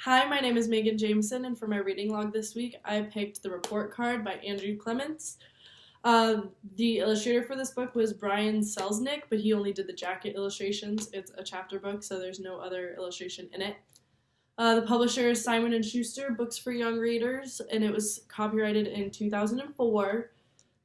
Hi, my name is Megan Jameson, and for my reading log this week, I picked The Report Card by Andrew Clements. The illustrator for this book was Brian Selznick, but he only did the jacket illustrations. It's a chapter book, so there's no other illustration in it. The publisher is Simon & Schuster, Books for Young Readers, and it was copyrighted in 2004.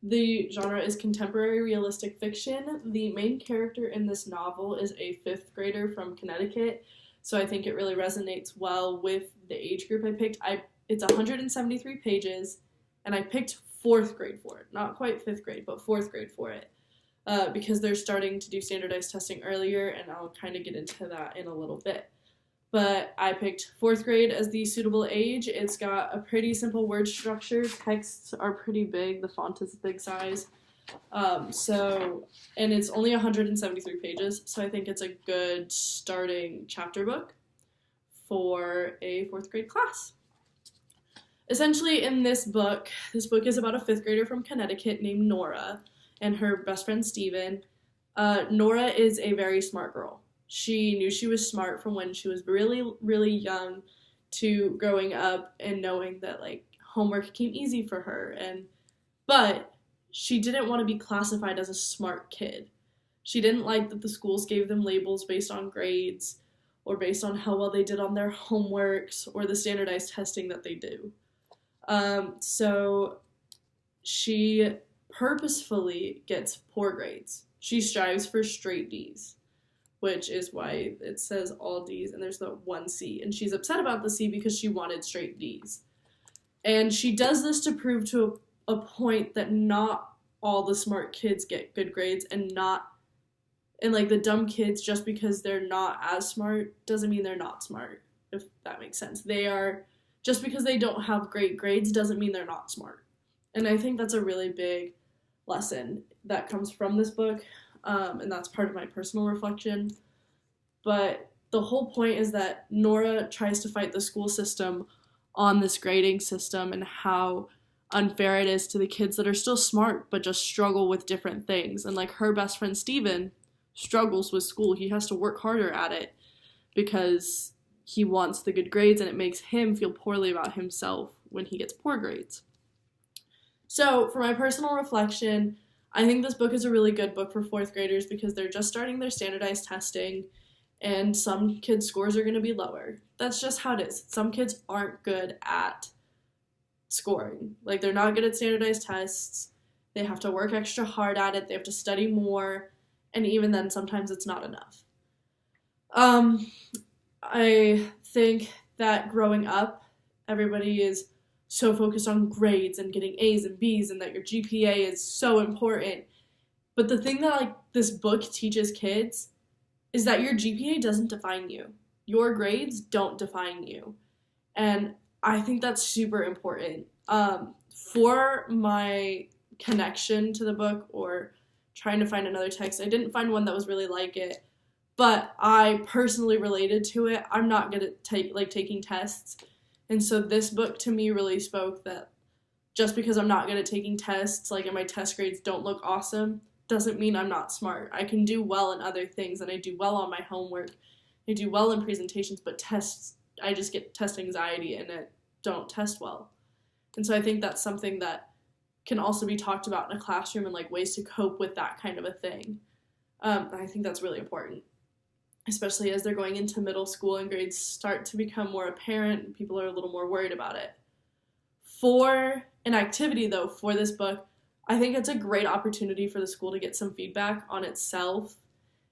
The genre is contemporary realistic fiction. The main character in this novel is a fifth grader from Connecticut, so I think it really resonates well with the age group I picked. It's 173 pages, and I picked fourth grade for it. Not quite fifth grade, but fourth grade for it, because they're starting to do standardized testing earlier, and I'll kind of get into that in a little bit. But I picked fourth grade as the suitable age. It's got a pretty simple word structure. Texts are pretty big. The font is a big size. And it's only 173 pages, so I think it's a good starting chapter book for a fourth grade class. Essentially, in this book is about a fifth grader from Connecticut named Nora and her best friend Steven. Nora is a very smart girl. She knew she was smart from when she was really, really young to growing up and knowing that, homework came easy for her. But she didn't want to be classified as a smart kid. She didn't like that the schools gave them labels based on grades or based on how well they did on their homeworks or the standardized testing that they do. So she purposefully gets poor grades. She strives for straight D's, which is why it says all D's and there's the one C. And she's upset about the C because she wanted straight D's. And she does this to prove to a point that not all the smart kids get good grades, and the dumb kids, just because they're not as smart doesn't mean they're not smart, if that makes sense. Just because they don't have great grades doesn't mean they're not smart. And I think that's a really big lesson that comes from this book, and that's part of my personal reflection. But the whole point is that Nora tries to fight the school system on this grading system and how unfair it is to the kids that are still smart but just struggle with different things. And her best friend Steven struggles with school. He has to work harder at it because he wants the good grades, and it makes him feel poorly about himself when he gets poor grades. So for my personal reflection, I think this book is a really good book for fourth graders because they're just starting their standardized testing, and some kids' scores are going to be lower. That's just how it is. Some kids aren't good at scoring. They're not good at standardized tests. They have to work extra hard at it. They have to study more, and even then, sometimes it's not enough. I think that growing up, everybody is so focused on grades and getting A's and B's and that your GPA is so important. But the thing that this book teaches kids is that your GPA doesn't define you. Your grades don't define you. And I think that's super important. For my connection to the book or trying to find another text, I didn't find one that was really like it, but I personally related to it. I'm not good at taking tests. And so this book to me really spoke that just because I'm not good at taking tests, and my test grades don't look awesome, doesn't mean I'm not smart. I can do well in other things, and I do well on my homework. I do well in presentations, but tests, I just get test anxiety and I don't test well. And so I think that's something that can also be talked about in a classroom and ways to cope with that kind of a thing. I think that's really important, especially as they're going into middle school and grades start to become more apparent and people are a little more worried about it. For an activity, though, for this book, I think it's a great opportunity for the school to get some feedback on itself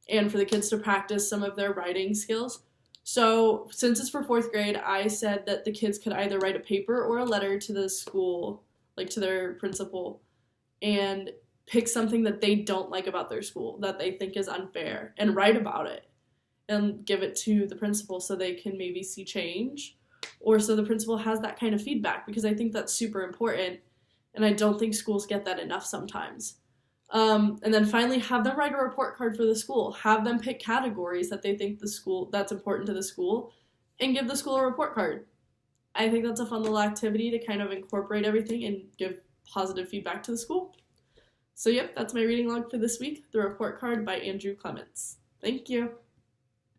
and for the kids to practice some of their writing skills. So since it's for fourth grade, I said that the kids could either write a paper or a letter to the school, to their principal, and pick something that they don't like about their school, that they think is unfair, and write about it and give it to the principal so they can maybe see change, or so the principal has that kind of feedback, because I think that's super important, and I don't think schools get that enough sometimes. And then finally, have them write a report card for the school. Have them pick categories that they think that's important to the school, and give the school a report card. I think that's a fun little activity to kind of incorporate everything and give positive feedback to the school. So yep, that's my reading log for this week, The Report Card by Andrew Clements. Thank you.